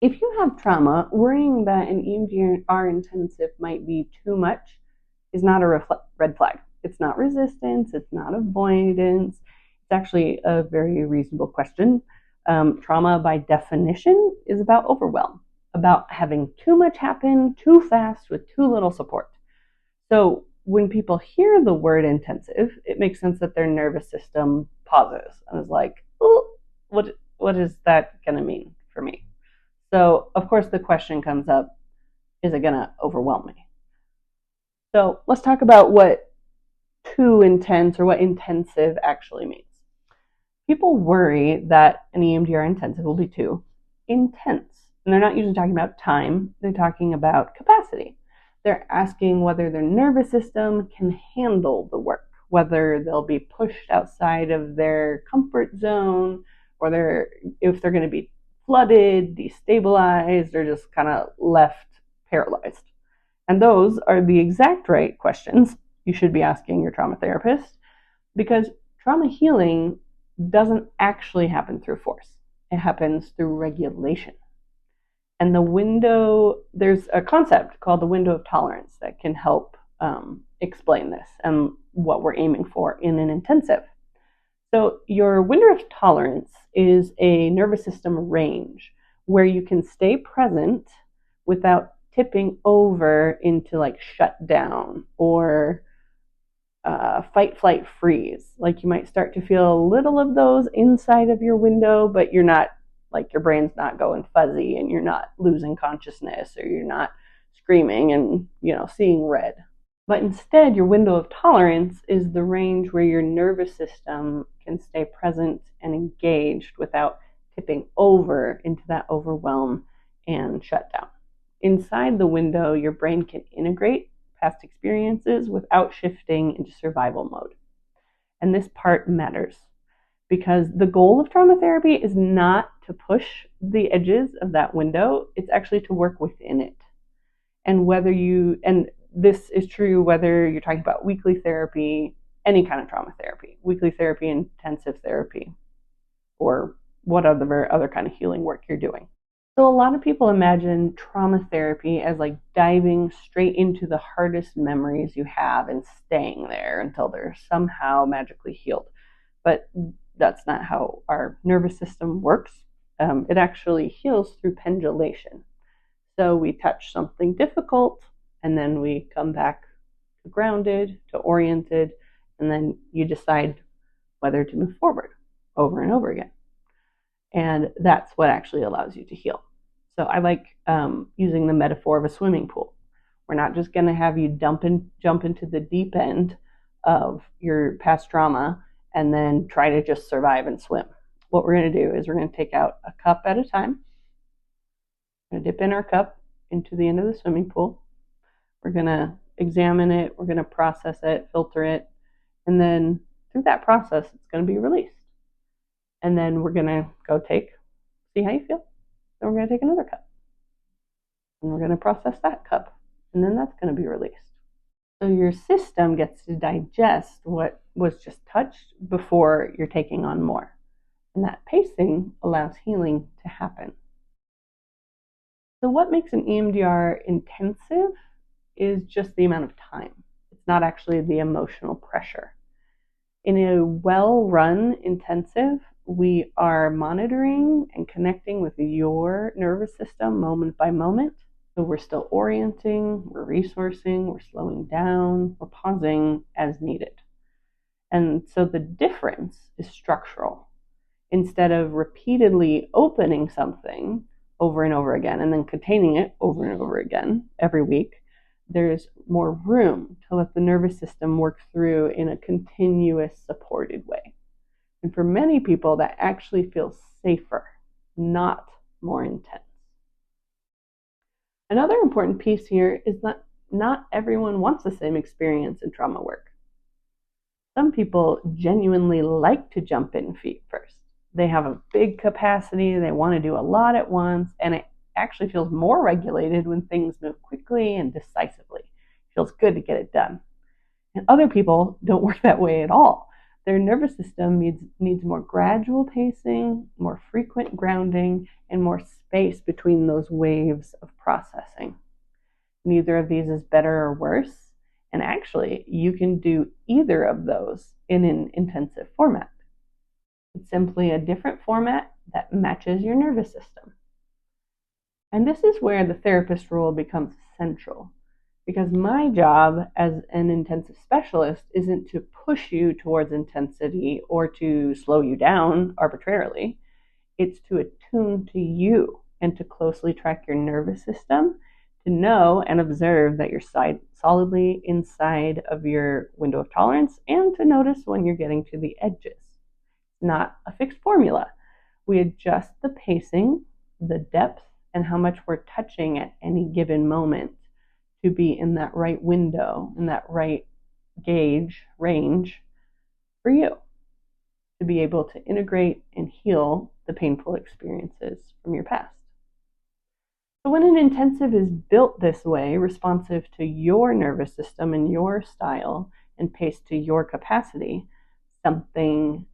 If you have trauma, worrying that an EMDR intensive might be too much is not a red flag. It's not resistance, it's not avoidance. It's actually a very reasonable question. Trauma, by definition, is about overwhelm, about having too much happen too fast with too little support. So when people hear the word intensive, it makes sense that their nervous system pauses and is like, oh, what is that going to mean for me? So, of course, the question comes up, is it going to overwhelm me? So let's talk about what too intense or what intensive actually means. People worry that an EMDR intensive will be too intense. And they're not usually talking about time, they're talking about capacity. They're asking whether their nervous system can handle the work, whether they'll be pushed outside of their comfort zone, or if they're going to be flooded, destabilized, or just kind of left paralyzed. And those are the exact right questions you should be asking your trauma therapist, because trauma healing doesn't actually happen through force. It happens through regulation. And there's a concept called the window of tolerance that can help explain this and what we're aiming for in an intensive. So your window of tolerance is a nervous system range where you can stay present without tipping over into like shutdown or fight, flight, freeze. Like you might start to feel a little of those inside of your window, but you're not, like your brain's not going fuzzy and you're not losing consciousness or you're not screaming and, seeing red. But instead, your window of tolerance is the range where your nervous system can stay present and engaged without tipping over into that overwhelm and shutdown. Inside the window, your brain can integrate past experiences without shifting into survival mode. And this part matters because the goal of trauma therapy is not to push the edges of that window, it's actually to work within it. And this is true whether you're talking about weekly therapy, any kind of trauma therapy, weekly therapy, intensive therapy, or what other kind of healing work you're doing. So a lot of people imagine trauma therapy as like diving straight into the hardest memories you have and staying there until they're somehow magically healed. But that's not how our nervous system works. It actually heals through pendulation. So we touch something difficult, and then we come back to grounded, to oriented, and then you decide whether to move forward over and over again. And that's what actually allows you to heal. So I like using the metaphor of a swimming pool. We're not just going to have you jump into the deep end of your past trauma and then try to just survive and swim. What we're going to do is we're going to take out a cup at a time. We're going to dip in our cup into the end of the swimming pool. We're going to examine it. We're going to process it, filter it. And then through that process, it's going to be released. And then we're going to go see how you feel. Then we're going to take another cup. And we're going to process that cup. And then that's going to be released. So your system gets to digest what was just touched before you're taking on more. And that pacing allows healing to happen. So what makes an EMDR intensive is just the amount of time. It's not actually the emotional pressure. In a well-run intensive, we are monitoring and connecting with your nervous system moment by moment. So we're still orienting, we're resourcing, we're slowing down, we're pausing as needed. And so the difference is structural. Instead of repeatedly opening something over and over again and then containing it over and over again every week, there's more room to let the nervous system work through in a continuous, supported way. And for many people, that actually feels safer, not more intense. Another important piece here is that not everyone wants the same experience in trauma work. Some people genuinely like to jump in feet first. They have a big capacity, they want to do a lot at once, and it actually feels more regulated when things move quickly and decisively. It feels good to get it done. And other people don't work that way at all. their nervous system needs more gradual pacing, more frequent grounding, and more space between those waves of processing. Neither of these is better or worse, and actually, you can do either of those in an intensive format. It's simply a different format that matches your nervous system. And this is where the therapist role becomes central, because my job as an intensive specialist isn't to push you towards intensity or to slow you down arbitrarily. It's to attune to you and to closely track your nervous system to know and observe that you're solidly inside of your window of tolerance and to notice when you're getting to the edges. Not a fixed formula. We adjust the pacing, the depth, and how much we're touching at any given moment to be in that right window, in that right gauge, range for you, to be able to integrate and heal the painful experiences from your past. So when an intensive is built this way, responsive to your nervous system and your style and paced to your capacity, something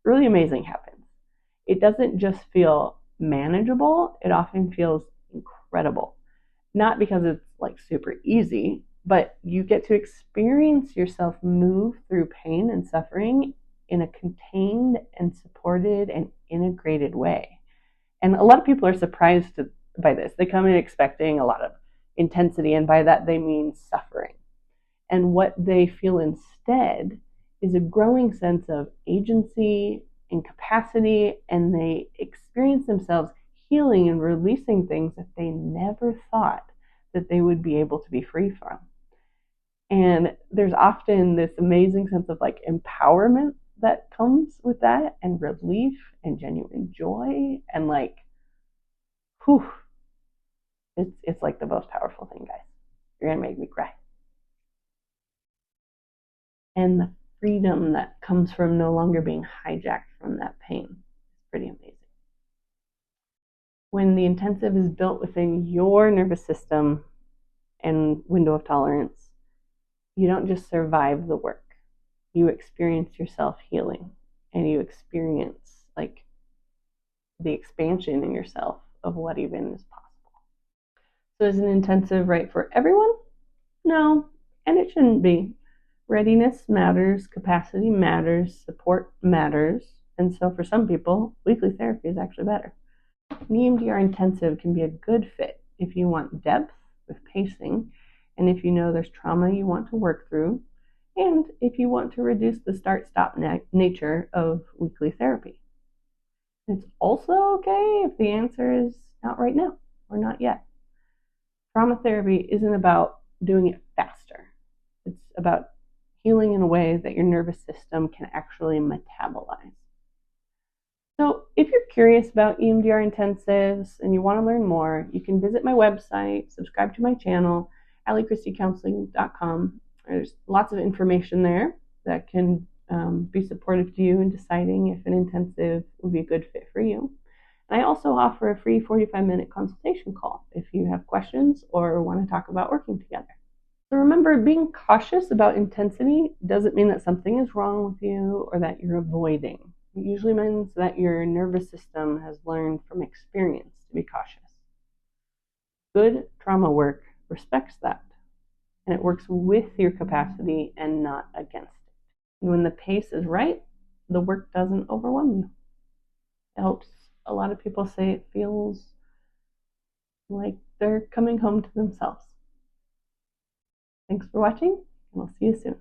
really amazing happens. It doesn't just feel manageable, it often feels incredible. Not because it's like super easy, but you get to experience yourself move through pain and suffering in a contained and supported and integrated way. And a lot of people are surprised by this. They come in expecting a lot of intensity, and by that they mean suffering. And what they feel instead is a growing sense of agency and capacity, and they experience themselves healing and releasing things that they never thought that they would be able to be free from. And there's often this amazing sense of like empowerment that comes with that, and relief and genuine joy, and like, whew, it's like the most powerful thing, guys. You're gonna make me cry. And the freedom that comes from no longer being hijacked from that pain is pretty amazing. When the intensive is built within your nervous system and window of tolerance, you don't just survive the work. You experience yourself healing, and you experience like the expansion in yourself of what even is possible. So is an intensive right for everyone? No, and it shouldn't be. Readiness matters, capacity matters, support matters, and so for some people, weekly therapy is actually better. An EMDR intensive can be a good fit if you want depth with pacing, and if you know there's trauma you want to work through, and if you want to reduce the start-stop nature of weekly therapy. It's also okay if the answer is not right now or not yet. Trauma therapy isn't about doing it faster. It's about healing in a way that your nervous system can actually metabolize. So if you're curious about EMDR intensives and you want to learn more, you can visit my website, subscribe to my channel, AllieChristieCounseling.com. There's lots of information there that can be supportive to you in deciding if an intensive would be a good fit for you. And I also offer a free 45-minute consultation call if you have questions or want to talk about working together. So remember, being cautious about intensity doesn't mean that something is wrong with you or that you're avoiding. It usually means that your nervous system has learned from experience to be cautious. Good trauma work respects that, and it works with your capacity and not against it. And when the pace is right, the work doesn't overwhelm you. It helps a lot of people say it feels like they're coming home to themselves. Thanks for watching, and we'll see you soon.